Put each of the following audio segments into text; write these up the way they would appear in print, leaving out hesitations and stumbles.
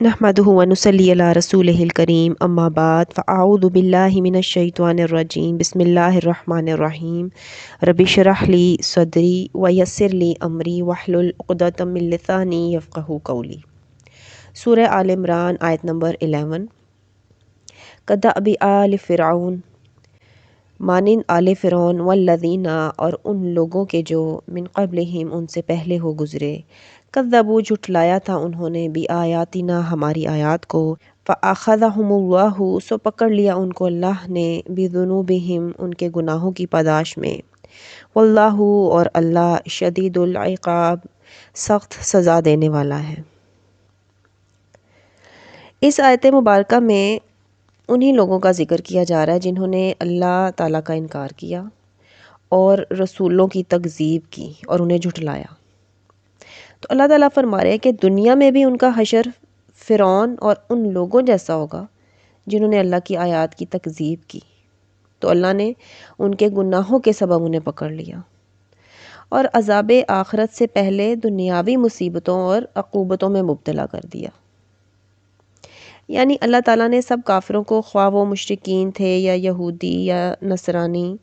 نحمده ونصلي على رسوله الكريم اما بعد فاعوذ بالله من الشیطان الرجیم بسم اللہ الرحمن الرحیم رب اشرح لی صدری ویسر لی امری واحلل عقدۃ من لسانی یفقہوا قولی۔ سورہ آل عمران آیت نمبر 11۔ کدأب آل فرعون، مانند آل فرعون، والذین، اور ان لوگوں کے جو من قبلہم ان سے پہلے ہو گزرے، کذبوا، جھٹلایا تھا انہوں نے، بآیاتنا، ہماری آیات کو، فأخذہم اللہ، سو پکڑ لیا ان کو اللہ نے، بذنوبہم، ان کے گناہوں کی پاداش میں، واللہ، اور اللہ، شدید العقاب، سخت سزا دینے والا ہے۔ اس آیت مبارکہ میں انہی لوگوں کا ذکر کیا جا رہا ہے جنہوں نے اللہ تعالیٰ کا انکار کیا اور رسولوں کی تکذیب کی اور انہیں جھٹلایا۔ تو اللہ تعالیٰ فرما رہے ہیں کہ دنیا میں بھی ان کا حشر فرعون اور ان لوگوں جیسا ہوگا جنہوں نے اللہ کی آیات کی تکذیب کی، تو اللہ نے ان کے گناہوں کے سبب انہیں پکڑ لیا اور عذاب آخرت سے پہلے دنیاوی مصیبتوں اور عقوبتوں میں مبتلا کر دیا۔ یعنی اللہ تعالیٰ نے سب کافروں کو، خواہ وہ مشرکین تھے یا یہودی یا نصرانی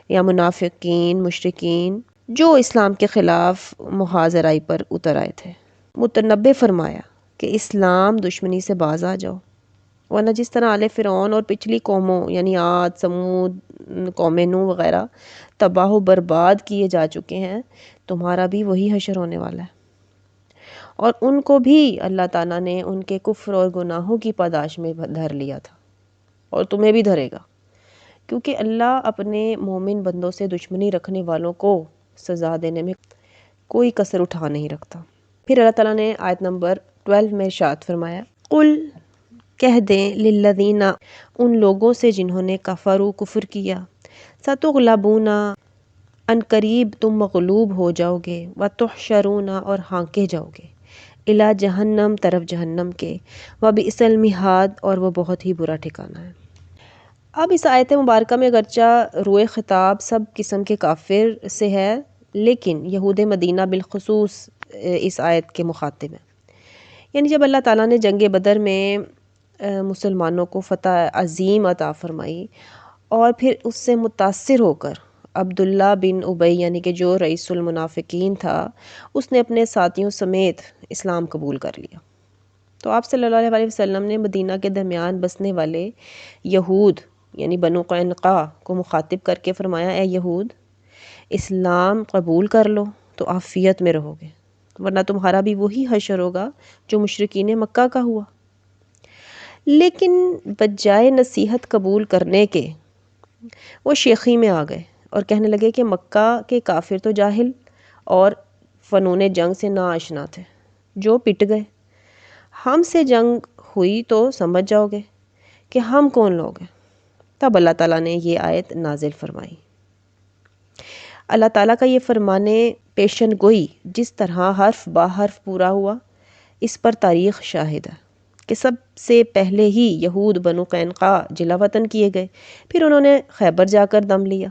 یا منافقین، مشرکین جو اسلام کے خلاف محاذرائی پر اتر آئے تھے، متنبہ فرمایا کہ اسلام دشمنی سے باز آ جاؤ، ورنہ جس طرح آل فرعون اور پچھلی قوموں یعنی عاد، سمود، قوم نوح وغیرہ تباہ و برباد کیے جا چکے ہیں، تمہارا بھی وہی حشر ہونے والا ہے۔ اور ان کو بھی اللہ تعالیٰ نے ان کے کفر اور گناہوں کی پاداش میں دھر لیا تھا، اور تمہیں بھی دھرے گا، کیونکہ اللہ اپنے مومن بندوں سے دشمنی رکھنے والوں کو سزا دینے میں کوئی کسر اٹھا نہیں رکھتا۔ پھر اللہ تعالیٰ نے آیت نمبر 12 میں ارشاد فرمایا، قل، کہہ دیں، للذین، ان لوگوں سے جنہوں نے کفروا، کفر کیا، ستغلبون، ان قریب تم مغلوب ہو جاؤ گے، وتحشرون، اور ہانکے جاؤ گے، الی جہنم، طرف جہنم کے، وبئس المہاد، اور وہ بہت ہی برا ٹھکانہ ہے۔ اب اس آیت مبارکہ میں اگرچہ روئے خطاب سب قسم کے کافر سے ہے، لیکن یہود مدینہ بالخصوص اس آیت کے مخاطب ہیں۔ یعنی جب اللہ تعالیٰ نے جنگ بدر میں مسلمانوں کو فتح عظیم عطا فرمائی اور پھر اس سے متاثر ہو کر عبداللہ بن ابی، یعنی کہ جو رئیس المنافقین تھا، اس نے اپنے ساتھیوں سمیت اسلام قبول کر لیا، تو آپ صلی اللہ علیہ وسلم نے مدینہ کے درمیان بسنے والے یہود یعنی بنو قینقاع کو مخاطب کر کے فرمایا، اے یہود، اسلام قبول کر لو تو عافیت میں رہو گے، ورنہ تمہارا بھی وہی حشر ہوگا جو مشرکین مکہ کا ہوا۔ لیکن بجائے نصیحت قبول کرنے کے وہ شیخی میں آ گئے اور کہنے لگے کہ مکہ کے کافر تو جاہل اور فنون جنگ سے ناآشنا تھے، جو پٹ گئے، ہم سے جنگ ہوئی تو سمجھ جاؤ گے کہ ہم کون لوگ ہیں۔ تب اللہ تعالیٰ نے یہ آیت نازل فرمائی۔ اللہ تعالیٰ کا یہ فرمانے پیشن گوئی جس طرح حرف با حرف پورا ہوا، اس پر تاریخ شاہد ہے کہ سب سے پہلے ہی یہود بنو قینقاع جلا وطن کیے گئے، پھر انہوں نے خیبر جا کر دم لیا،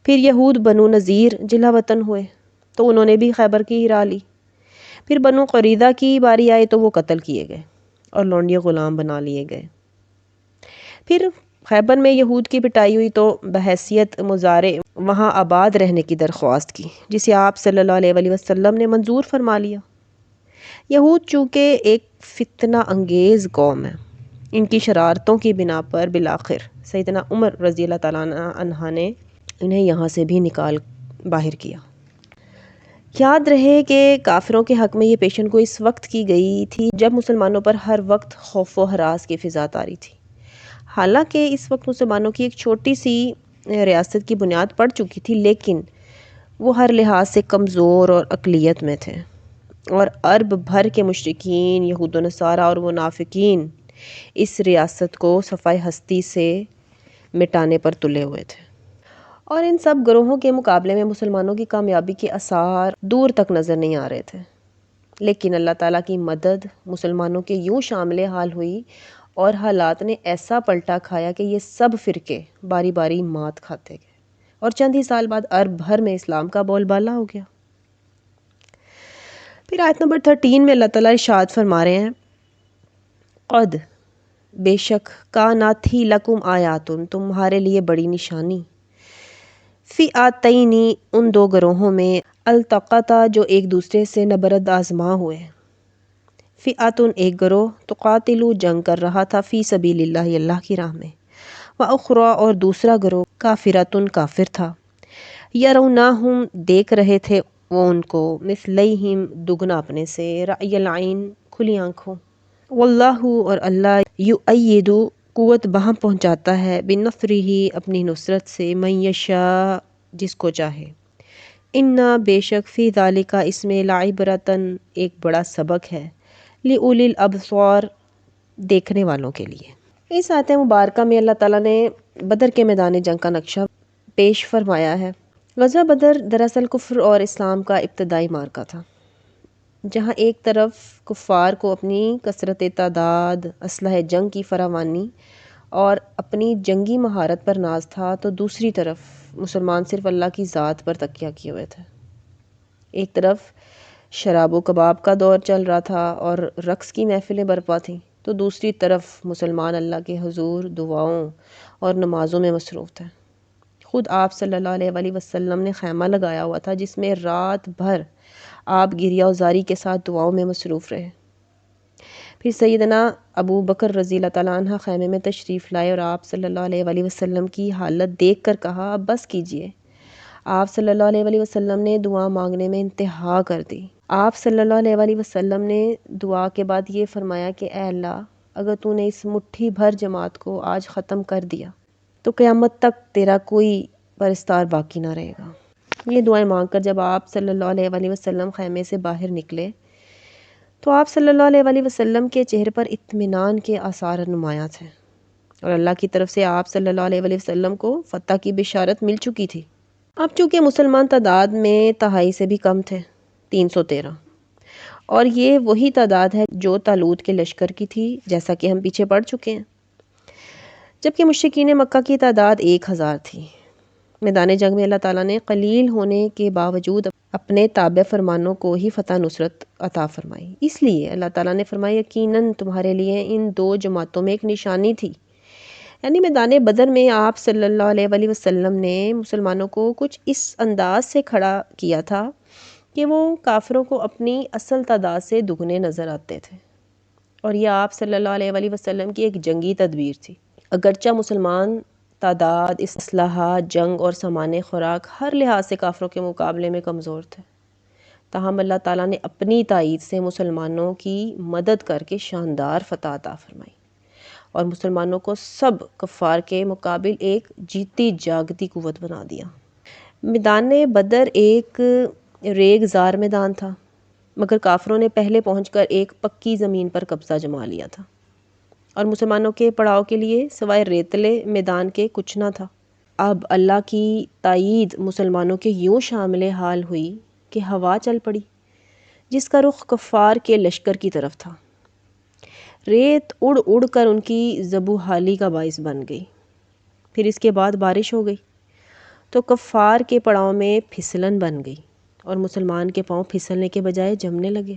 پھر یہود بنو نذیر جلا وطن ہوئے تو انہوں نے بھی خیبر کی ہرا لی، پھر بنو قریظہ کی باری آئی تو وہ قتل کیے گئے اور لونڈیے غلام بنا لیے گئے، پھر خیبر میں یہود کی پٹائی ہوئی تو بحیثیت مزارع وہاں آباد رہنے کی درخواست کی، جسے آپ صلی اللہ علیہ وسلم نے منظور فرما لیا۔ یہود چونکہ ایک فتنہ انگیز قوم ہے، ان کی شرارتوں کی بنا پر بالآخر سیدنا عمر رضی اللہ تعالیٰ عنہ نے انہیں یہاں سے بھی نکال باہر کیا۔ یاد رہے کہ کافروں کے حق میں یہ پیشن گوئی اس وقت کی گئی تھی جب مسلمانوں پر ہر وقت خوف و ہراس کی فضا طاری تھی۔ حالانکہ اس وقت مسلمانوں کی ایک چھوٹی سی ریاست کی بنیاد پڑ چکی تھی، لیکن وہ ہر لحاظ سے کمزور اور اقلیت میں تھے، اور عرب بھر کے مشرکین، یہود و نصارہ اور منافقین اس ریاست کو صفحہ ہستی سے مٹانے پر تلے ہوئے تھے، اور ان سب گروہوں کے مقابلے میں مسلمانوں کی کامیابی کے آثار دور تک نظر نہیں آ رہے تھے۔ لیکن اللہ تعالیٰ کی مدد مسلمانوں کے یوں شامل حال ہوئی اور حالات نے ایسا پلٹا کھایا کہ یہ سب فرقے باری باری مات کھاتے گئے، اور چند ہی سال بعد عرب بھر میں اسلام کا بول بالا ہو گیا۔ پھر آیت نمبر 13 میں اللہ تعالیٰ ارشاد فرما رہے ہیں، قد بے شک کانات تھی لکم آیاتن تمہارے لیے بڑی نشانی، فی آتینی ان دو گروہوں میں، التقطا جو ایک دوسرے سے نبرد آزما ہوئے، فی آتن ایک گروہ تقاتلو جنگ کر رہا تھا، فی سبیل اللہ اللہ کی راہ میں، وَأُخْرَى اور دوسرا گروہ کافراتن کافر تھا، یرونہم دیکھ رہے تھے وہ ان کو، مثلیہم دگنا اپنے سے، رأی العین کھلی آنکھوں، واللہ اور اللہ یؤید قوت بہم پہنچاتا ہے، بنصرہ اپنی نصرت سے، من یشاء جس کو چاہے، انا بے شک فی ذالک اس میں لعبرۃً ایک بڑا سبق ہے، لأولی الابصار دیکھنے والوں کے لیے۔ اس آیت مبارکہ میں اللہ تعالیٰ نے بدر کے میدان جنگ کا نقشہ پیش فرمایا ہے۔ غزوہ بدر دراصل کفر اور اسلام کا ابتدائی معرکہ تھا، جہاں ایک طرف کفار کو اپنی کثرت تعداد، اسلحہ جنگ کی فراوانی اور اپنی جنگی مہارت پر ناز تھا، تو دوسری طرف مسلمان صرف اللہ کی ذات پر تکیہ کیے ہوئے تھے۔ ایک طرف شراب و کباب کا دور چل رہا تھا اور رقص کی محفلیں برپا تھیں، تو دوسری طرف مسلمان اللہ کے حضور دعاؤں اور نمازوں میں مصروف تھے۔ خود آپ صلی اللہ علیہ وآلہ وسلم نے خیمہ لگایا ہوا تھا، جس میں رات بھر آپ گریہ وزاری کے ساتھ دعاؤں میں مصروف رہے۔ پھر سیدنا ابو بکر رضی اللہ تعالیٰ عنہ خیمے میں تشریف لائے اور آپ صلی اللہ علیہ وآلہ وسلم کی حالت دیکھ کر کہا اب بس کیجئے۔ آپ صلی اللہ علیہ وآلہ وسلم نے دعا مانگنے میں انتہا کر دی۔ آپ صلی اللہ علیہ وآلہ وسلم نے دعا کے بعد یہ فرمایا کہ اے اللہ، اگر تو نے اس مٹھی بھر جماعت کو آج ختم کر دیا تو قیامت تک تیرا کوئی پرستار باقی نہ رہے گا۔ یہ دعائیں مانگ کر جب آپ صلی اللہ علیہ وآلہ وسلم خیمے سے باہر نکلے تو آپ صلی اللہ علیہ وآلہ وسلم کے چہرے پر اطمینان کے آثار نمایاں تھے، اور اللہ کی طرف سے آپ صلی اللہ علیہ وآلہ وسلم کو فتح کی بشارت مل چکی تھی۔ اب چونکہ مسلمان تعداد میں تہائی سے بھی کم تھے، 313، اور یہ وہی تعداد ہے جو طالوت کے لشکر کی تھی، جیسا کہ ہم پیچھے پڑھ چکے ہیں، جبکہ مشرکین مکہ کی تعداد 1000 تھی۔ میدان جنگ میں اللہ تعالیٰ نے قلیل ہونے کے باوجود اپنے تابع فرمانوں کو ہی فتح نصرت عطا فرمائی۔ اس لیے اللہ تعالیٰ نے فرمایا یقیناً تمہارے لیے ان دو جماعتوں میں ایک نشانی تھی، یعنی میدان بدر میں آپ صلی اللہ علیہ وآلہ وسلم نے مسلمانوں کو کچھ اس انداز سے کھڑا کیا تھا کہ وہ کافروں کو اپنی اصل تعداد سے دگنے نظر آتے تھے، اور یہ آپ صلی اللہ علیہ وآلہ وسلم کی ایک جنگی تدبیر تھی۔ اگرچہ مسلمان تعداد، اسلحہ، جنگ اور سامان خوراک ہر لحاظ سے کافروں کے مقابلے میں کمزور تھے، تاہم اللہ تعالیٰ نے اپنی تائید سے مسلمانوں کی مدد کر کے شاندار فتح عطا فرمائی اور مسلمانوں کو سب کفار کے مقابل ایک جیتی جاگتی قوت بنا دیا۔ میدان بدر ایک ریگ زار میدان تھا، مگر کافروں نے پہلے پہنچ کر ایک پکی زمین پر قبضہ جما لیا تھا، اور مسلمانوں کے پڑاؤ کے لیے سوائے ریتلے میدان کے کچھ نہ تھا۔ اب اللہ کی تائید مسلمانوں کے یوں شامل حال ہوئی کہ ہوا چل پڑی، جس کا رخ کفار کے لشکر کی طرف تھا۔ ریت اڑ اڑ کر ان کی زبو حالی کا باعث بن گئی۔ پھر اس کے بعد بارش ہو گئی تو کفار کے پڑاؤں میں پھسلن بن گئی، اور مسلمان کے پاؤں پھسلنے کے بجائے جمنے لگے۔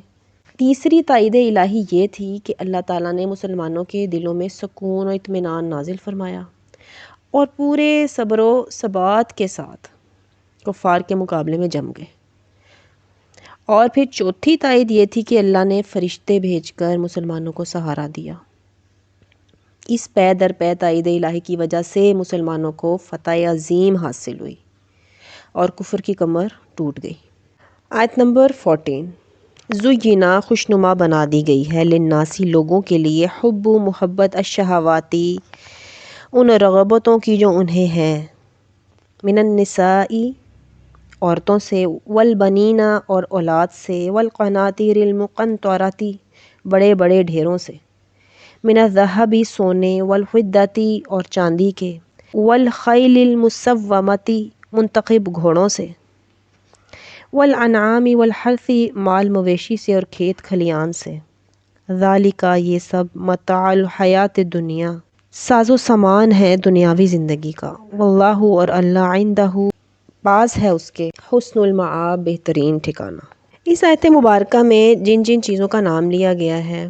تیسری تائید الہی یہ تھی کہ اللہ تعالیٰ نے مسلمانوں کے دلوں میں سکون و اطمینان نازل فرمایا اور پورے صبر و ثبات کے ساتھ کفار کے مقابلے میں جم گئے۔ اور پھر چوتھی تائید یہ تھی کہ اللہ نے فرشتے بھیج کر مسلمانوں کو سہارا دیا۔ اس پے در پے تائید الہی کی وجہ سے مسلمانوں کو فتح عظیم حاصل ہوئی اور کفر کی کمر ٹوٹ گئی۔ آیت نمبر 14، زینا خوشنما بنا دی گئی ہے، للناسی لوگوں کے لیے، حب و محبت، الشہواتی ان رغبتوں کی جو انہیں ہیں، من النساء عورتوں سے، والبنین اور اولاد سے، والقناطیر المقنطرۃ بڑے بڑے ڈھیروں سے، من الذہب سونے، والفضۃ اور چاندی کے، والخیل المسومۃ منتخب گھوڑوں سے، والانعام والحرث مال مویشی سے اور کھیت کھلیان سے، ذالک یہ سب متاع الحیات الدنیا ساز و سامان ہے دنیاوی زندگی کا، واللہ اور اللہ عندہ پاس ہے اس کے، حسن المآب بہترین ٹھکانہ۔ اس آیت مبارکہ میں جن جن چیزوں کا نام لیا گیا ہے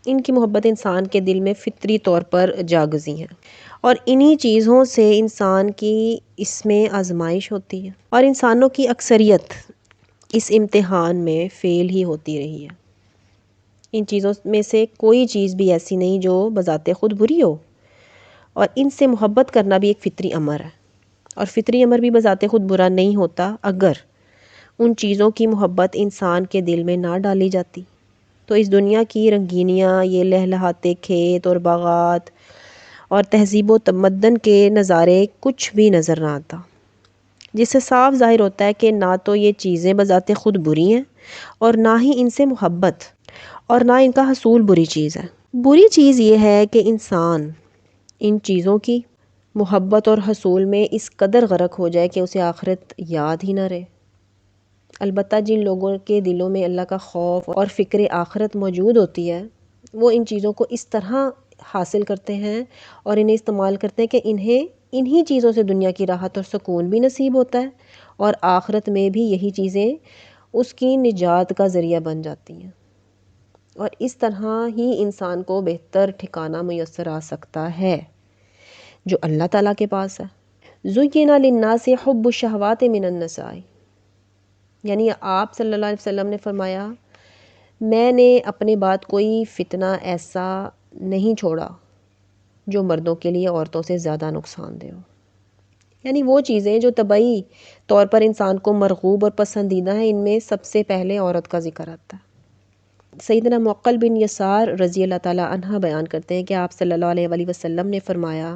ان کی محبت انسان کے دل میں فطری طور پر جاگزی ہیں، اور انہی چیزوں سے انسان کی اس میں آزمائش ہوتی ہے، اور انسانوں کی اکثریت اس امتحان میں فیل ہی ہوتی رہی ہے۔ ان چیزوں میں سے کوئی چیز بھی ایسی نہیں جو بذات خود بری ہو، اور ان سے محبت کرنا بھی ایک فطری امر ہے، اور فطری امر بھی بذات خود برا نہیں ہوتا اگر ان چیزوں کی محبت انسان کے دل میں نہ ڈالی جاتی تو اس دنیا کی رنگینیاں، یہ لہلہاتے کھیت اور باغات اور تہذیب و تمدن کے نظارے کچھ بھی نظر نہ آتا، جس سے صاف ظاہر ہوتا ہے کہ نہ تو یہ چیزیں بذات خود بری ہیں اور نہ ہی ان سے محبت اور نہ ان کا حصول بری چیز ہے۔ بری چیز یہ ہے کہ انسان ان چیزوں کی محبت اور حصول میں اس قدر غرق ہو جائے کہ اسے آخرت یاد ہی نہ رہے۔ البتہ جن لوگوں کے دلوں میں اللہ کا خوف اور فکر آخرت موجود ہوتی ہے، وہ ان چیزوں کو اس طرح حاصل کرتے ہیں اور انہیں استعمال کرتے ہیں کہ انہیں انہی چیزوں سے دنیا کی راحت اور سکون بھی نصیب ہوتا ہے، اور آخرت میں بھی یہی چیزیں اس کی نجات کا ذریعہ بن جاتی ہیں، اور اس طرح ہی انسان کو بہتر ٹھکانہ میسر آ سکتا ہے جو اللہ تعالیٰ کے پاس ہے۔ زُيِّنَ لِلنَّاسِ حُبُّ الشَّهَوَاتِ مِنَ النِّسَاءِ، یعنی آپ صلی اللہ علیہ وسلم نے فرمایا، میں نے اپنے بعد کوئی فتنہ ایسا نہیں چھوڑا جو مردوں کے لیے عورتوں سے زیادہ نقصان دہ ہو، یعنی وہ چیزیں جو طبعی طور پر انسان کو مرغوب اور پسندیدہ ہیں، ان میں سب سے پہلے عورت کا ذکر آتا ہے۔ سیدنا معقل بن یسار رضی اللہ تعالیٰ عنہ بیان کرتے ہیں کہ آپ صلی اللہ علیہ وآلہ وسلم نے فرمایا،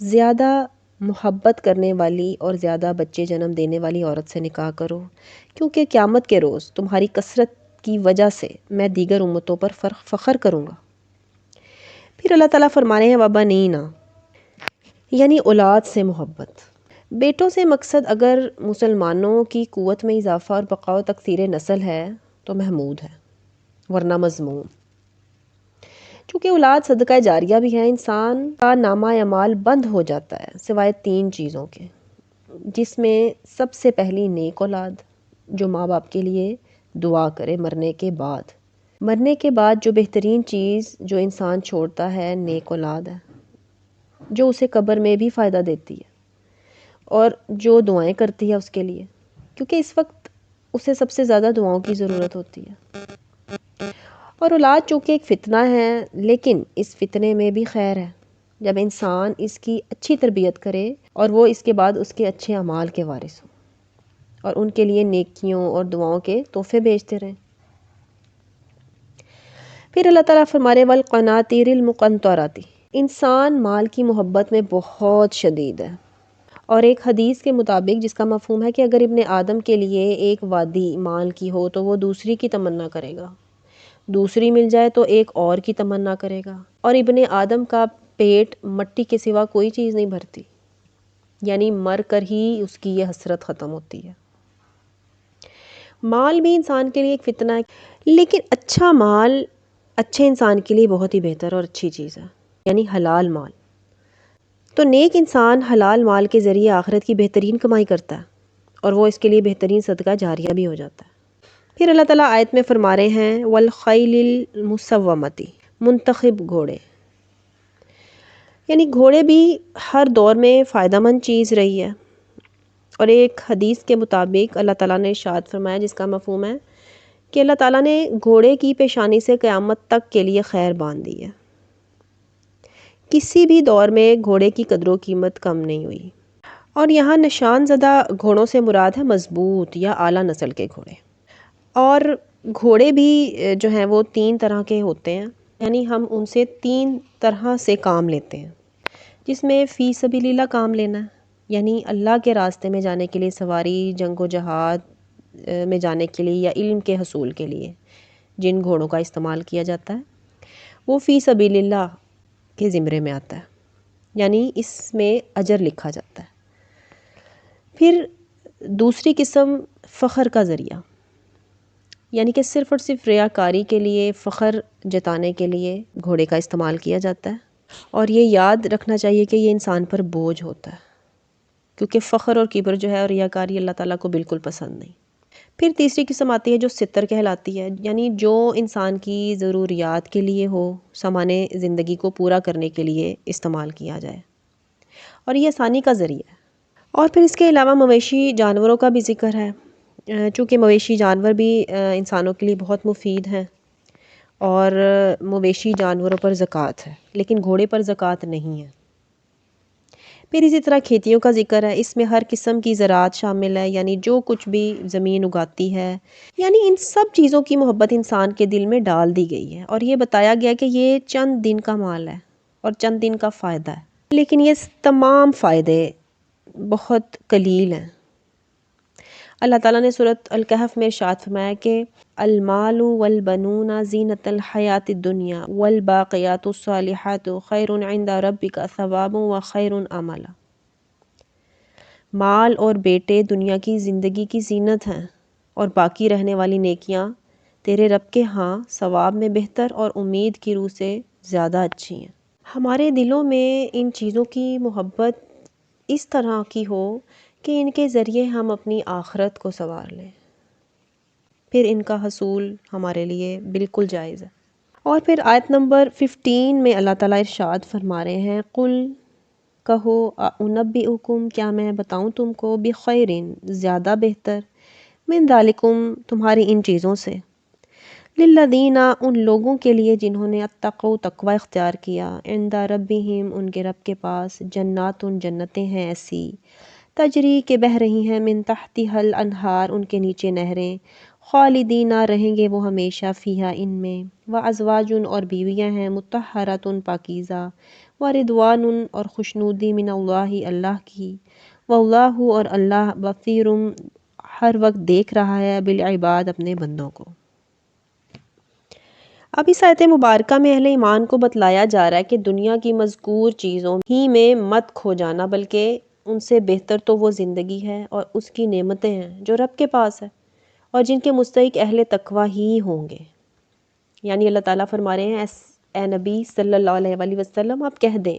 زیادہ محبت کرنے والی اور زیادہ بچے جنم دینے والی عورت سے نکاح کرو، کیونکہ قیامت کے روز تمہاری کثرت کی وجہ سے میں دیگر امتوں پر فخر کروں گا۔ پھر اللہ تعالیٰ فرمانے ہیں وَبَنِینَ، یعنی اولاد سے محبت۔ بیٹوں سے مقصد اگر مسلمانوں کی قوت میں اضافہ اور بقا و تکثیر نسل ہے تو محمود ہے، ورنہ مذموم۔ چونکہ اولاد صدقہ جاریہ بھی ہے، انسان کا نامہ اعمال بند ہو جاتا ہے سوائے 3 چیزوں کے، جس میں سب سے پہلی نیک اولاد جو ماں باپ کے لیے دعا کرے مرنے کے بعد۔ مرنے کے بعد جو بہترین چیز جو انسان چھوڑتا ہے نیک اولاد ہے، جو اسے قبر میں بھی فائدہ دیتی ہے اور جو دعائیں کرتی ہے اس کے لیے، کیونکہ اس وقت اسے سب سے زیادہ دعاؤں کی ضرورت ہوتی ہے۔ اور اولاد چونکہ ایک فتنہ ہے، لیکن اس فتنے میں بھی خیر ہے جب انسان اس کی اچھی تربیت کرے اور وہ اس کے بعد اس کے اچھے اعمال کے وارث ہوں اور ان کے لیے نیکیوں اور دعاؤں کے تحفے بھیجتے رہیں۔ پھر اللہ تعالیٰ فرمارے وَالْقَنَاطِيرِ الْمُقَنطَرَةِ، انسان مال کی محبت میں بہت شدید ہے، اور ایک حدیث کے مطابق جس کا مفہوم ہے کہ اگر ابن آدم کے لیے ایک وادی مال کی ہو تو وہ دوسری کی تمنا کرے گا، دوسری مل جائے تو ایک اور کی تمنا کرے گا، اور ابن آدم کا پیٹ مٹی کے سوا کوئی چیز نہیں بھرتی، یعنی مر کر ہی اس کی یہ حسرت ختم ہوتی ہے۔ مال بھی انسان کے لیے ایک فتنہ ہے، لیکن اچھا مال اچھے انسان کے لیے بہت ہی بہتر اور اچھی چیز ہے، یعنی حلال مال۔ تو نیک انسان حلال مال کے ذریعے آخرت کی بہترین کمائی کرتا ہے، اور وہ اس کے لیے بہترین صدقہ جاریہ بھی ہو جاتا ہے۔ پھر اللہ تعالیٰ آیت میں فرما رہے ہیں وَالْخَيْلِ الْمُسَوَّمَةِ، منتخب گھوڑے، یعنی گھوڑے بھی ہر دور میں فائدہ مند چیز رہی ہے، اور ایک حدیث کے مطابق اللہ تعالیٰ نے ارشاد فرمایا جس کا مفہوم ہے کہ اللہ تعالیٰ نے گھوڑے کی پیشانی سے قیامت تک کے لیے خیر باندھ دی ہے، کسی بھی دور میں گھوڑے کی قدر و قیمت کم نہیں ہوئی۔ اور یہاں نشان زدہ گھوڑوں سے مراد ہے مضبوط یا اعلیٰ نسل کے گھوڑے، اور گھوڑے بھی جو ہیں وہ 3 طرح کے ہوتے ہیں، یعنی ہم ان سے 3 طرح سے کام لیتے ہیں، جس میں فی سبیل اللہ کام لینا ہے، یعنی اللہ کے راستے میں جانے کے لیے سواری، جنگ و جہاد میں جانے کے لیے یا علم کے حصول کے لیے جن گھوڑوں کا استعمال کیا جاتا ہے وہ فی سبیل اللہ کے زمرے میں آتا ہے، یعنی اس میں اجر لکھا جاتا ہے۔ پھر دوسری قسم فخر کا ذریعہ، یعنی کہ صرف اور صرف ریاکاری کے لیے، فخر جتانے کے لیے گھوڑے کا استعمال کیا جاتا ہے، اور یہ یاد رکھنا چاہیے کہ یہ انسان پر بوجھ ہوتا ہے، کیونکہ فخر اور کبر جو ہے اور ریاکاری اللہ تعالیٰ کو بالکل پسند نہیں۔ پھر تیسری قسم آتی ہے جو ستر کہلاتی ہے، یعنی جو انسان کی ضروریات کے لیے ہو، سامان زندگی کو پورا کرنے کے لیے استعمال کیا جائے، اور یہ آسانی کا ذریعہ ہے۔ اور پھر اس کے علاوہ مویشی جانوروں کا بھی ذکر ہے، چونکہ مویشی جانور بھی انسانوں کے لیے بہت مفید ہیں، اور مویشی جانوروں پر زکوٰۃ ہے، لیکن گھوڑے پر زکوٰۃ نہیں ہے۔ پھر اسی طرح کھیتیوں کا ذکر ہے، اس میں ہر قسم کی زراعت شامل ہے، یعنی جو کچھ بھی زمین اگاتی ہے، یعنی ان سب چیزوں کی محبت انسان کے دل میں ڈال دی گئی ہے، اور یہ بتایا گیا کہ یہ چند دن کا مال ہے اور چند دن کا فائدہ ہے، لیکن یہ تمام فائدے بہت قلیل ہیں۔ اللہ تعالیٰ نے سورۃ الکہف میں ارشاد فرمایا کہ المال والبنون زینۃ الحیات الدنیا والباقیات الصالحات خیر عند ربک ثوابا وخیر املا۔ مال اور بیٹے دنیا کی زندگی کی زینت ہیں، اور باقی رہنے والی نیکیاں تیرے رب کے ہاں ثواب میں بہتر اور امید کی روح سے زیادہ اچھی ہیں۔ ہمارے دلوں میں ان چیزوں کی محبت اس طرح کی ہو کہ ان کے ذریعے ہم اپنی آخرت کو سنوار لیں، پھر ان کا حصول ہمارے لیے بالکل جائز ہے۔ اور پھر آیت نمبر 15 میں اللہ تعالیٰ ارشاد فرما رہے ہیں، قل کہو انبئکم، کیا میں بتاؤں تم کو، بخیرن، زیادہ بہتر، من ذالکم، تمہاری ان چیزوں سے، للذین، ان لوگوں کے لیے جنہوں نے اتقوا، تقوی اختیار کیا، عند ربہم، ان کے رب کے پاس، جنات، جنتیں ہیں ایسی، تجری کے بہہ رہی ہیں، من تحتہا الانہار، ان کے نیچے نہریں، خالدین، رہیں گے وہ ہمیشہ، فیہا، ان میں، وازواج، اور بیویاں ہیں، مطہرات، پاکیزہ، ورضوان، اور خوشنودی، من اللہ، اللہ کی، واللہ، اور اللہ، بصیر، ہر وقت دیکھ رہا ہے، بالعباد، اپنے بندوں کو۔ اب اس آیت مبارکہ میں اہل ایمان کو بتلایا جا رہا ہے کہ دنیا کی مذکور چیزوں ہی میں مت کھو جانا، بلکہ ان سے بہتر تو وہ زندگی ہے اور اس کی نعمتیں ہیں جو رب کے پاس ہے، اور جن کے مستحق اہل تقوی ہی ہوں گے۔ یعنی اللہ تعالیٰ فرما رہے ہیں، اے نبی صلی اللہ علیہ وآلہ وسلم، آپ کہہ دیں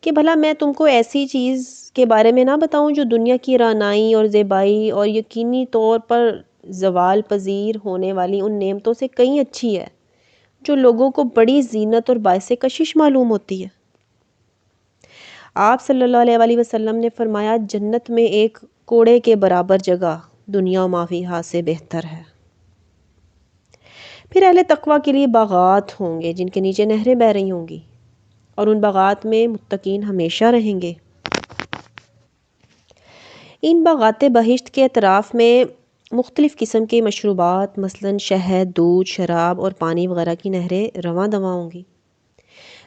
کہ بھلا میں تم کو ایسی چیز کے بارے میں نہ بتاؤں جو دنیا کی رعنائی اور زیبائی اور یقینی طور پر زوال پذیر ہونے والی ان نعمتوں سے کہیں اچھی ہے، جو لوگوں کو بڑی زینت اور باعث کشش معلوم ہوتی ہے۔ آپ صلی اللہ علیہ وآلہ وسلم نے فرمایا، جنت میں ایک کوڑے کے برابر جگہ دنیا و ما فیہا سے بہتر ہے۔ پھر اہل تقوی کے لیے باغات ہوں گے جن کے نیچے نہریں بہہ رہی ہوں گی، اور ان باغات میں متقین ہمیشہ رہیں گے۔ ان باغات بہشت کے اطراف میں مختلف قسم کے مشروبات، مثلاً شہد، دودھ، شراب اور پانی وغیرہ کی نہریں رواں دواں ہوں گی۔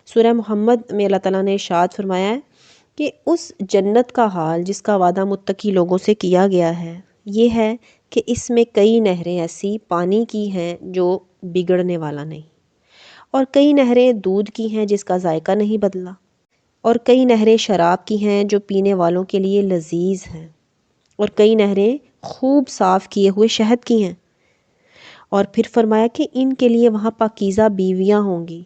سورہ محمد میں اللہ تعالیٰ نے ارشاد فرمایا ہے کہ اس جنت کا حال جس کا وعدہ متقی لوگوں سے کیا گیا ہے، یہ ہے کہ اس میں کئی نہریں ایسی پانی کی ہیں جو بگڑنے والا نہیں، اور کئی نہریں دودھ کی ہیں جس کا ذائقہ نہیں بدلا، اور کئی نہریں شراب کی ہیں جو پینے والوں کے لیے لذیذ ہیں، اور کئی نہریں خوب صاف کیے ہوئے شہد کی ہیں، اور پھر فرمایا کہ ان کے لیے وہاں پاکیزہ بیویاں ہوں گی،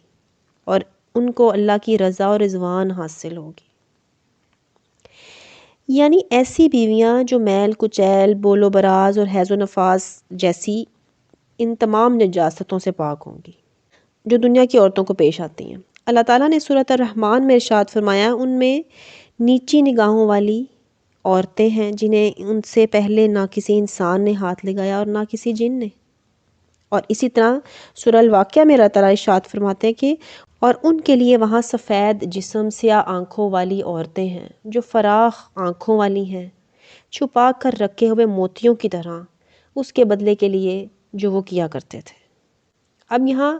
اور ان کو اللہ کی رضا اور رضوان حاصل ہوگی۔ یعنی ایسی بیویاں جو میل کچیل، بول و براز اور حیض و نفاس جیسی ان تمام نجاستوں سے پاک ہوں گی جو دنیا کی عورتوں کو پیش آتی ہیں۔ اللہ تعالیٰ نے سورۃ الرحمن میں ارشاد فرمایا، ان میں نیچی نگاہوں والی عورتیں ہیں جنہیں ان سے پہلے نہ کسی انسان نے ہاتھ لگایا اور نہ کسی جن نے۔ اور اسی طرح سورہ الواقعہ میں اللہ تعالیٰ ارشاد فرماتے ہیں کہ اور ان کے لیے وہاں سفید جسم، سیاہ آنکھوں والی عورتیں ہیں جو فراخ آنکھوں والی ہیں، چھپا کر رکھے ہوئے موتیوں کی طرح، اس کے بدلے کے لیے جو وہ کیا کرتے تھے۔ اب یہاں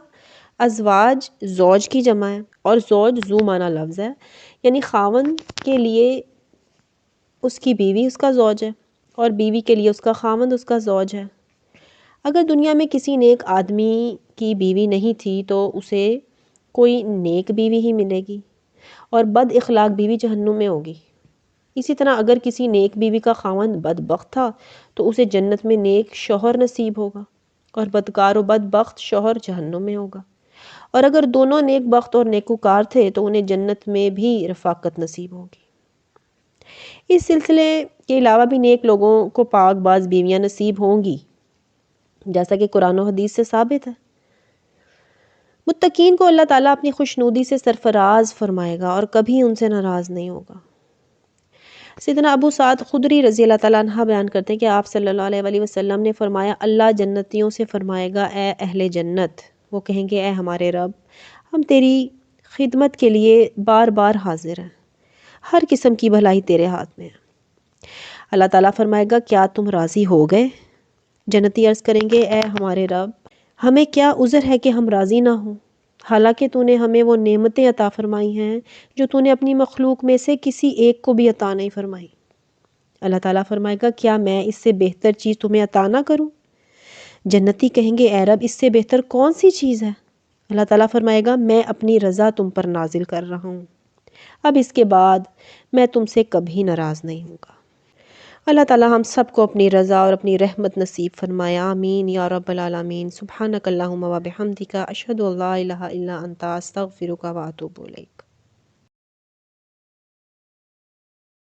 ازواج زوج کی جمع ہے، اور زوج ذو معنی لفظ ہے، یعنی خاوند کے لیے اس کی بیوی اس کا زوج ہے، اور بیوی کے لیے اس کا خاوند اس کا زوج ہے۔ اگر دنیا میں کسی نیک آدمی کی بیوی نہیں تھی تو اسے کوئی نیک بیوی ہی ملے گی، اور بد اخلاق بیوی جہنم میں ہوگی۔ اسی طرح اگر کسی نیک بیوی کا خاوند بدبخت تھا تو اسے جنت میں نیک شوہر نصیب ہوگا، اور بدکار و بدبخت شوہر جہنم میں ہوگا۔ اور اگر دونوں نیک بخت اور نیکوکار تھے تو انہیں جنت میں بھی رفاقت نصیب ہوگی۔ اس سلسلے کے علاوہ بھی نیک لوگوں کو پاک باز بیویاں نصیب ہوں گی، جیسا کہ قرآن و حدیث سے ثابت ہے۔ متقین کو اللہ تعالیٰ اپنی خوشنودی سے سرفراز فرمائے گا اور کبھی ان سے ناراض نہیں ہوگا۔ سیدنا ابو سعد خدری رضی اللہ تعالیٰ عنہ بیان کرتے ہیں کہ آپ صلی اللہ علیہ وآلہ وسلم نے فرمایا، اللہ جنتیوں سے فرمائے گا، اے اہل جنت، وہ کہیں گے اے ہمارے رب، ہم تیری خدمت کے لیے بار بار حاضر ہیں، ہر قسم کی بھلائی تیرے ہاتھ میں ہے۔ اللہ تعالیٰ فرمائے گا، کیا تم راضی ہو گئے؟ جنتی عرض کریں گے، اے ہمارے رب، ہمیں کیا عذر ہے کہ ہم راضی نہ ہوں، حالانکہ تو نے ہمیں وہ نعمتیں عطا فرمائی ہیں جو تو نے اپنی مخلوق میں سے کسی ایک کو بھی عطا نہیں فرمائی۔ اللہ تعالیٰ فرمائے گا، کیا میں اس سے بہتر چیز تمہیں عطا نہ کروں؟ جنتی کہیں گے، اے رب، اس سے بہتر کون سی چیز ہے؟ اللہ تعالیٰ فرمائے گا، میں اپنی رضا تم پر نازل کر رہا ہوں، اب اس کے بعد میں تم سے کبھی ناراض نہیں ہوں گا۔ اللہ تعالیٰ ہم سب کو اپنی رضا اور اپنی رحمت نصیب فرمائے، آمین یا رب العالمین۔ سبحانک اللہم و بحمدک، اشہد ان لا الہ الا انت، استغفرک و اتوب الیک۔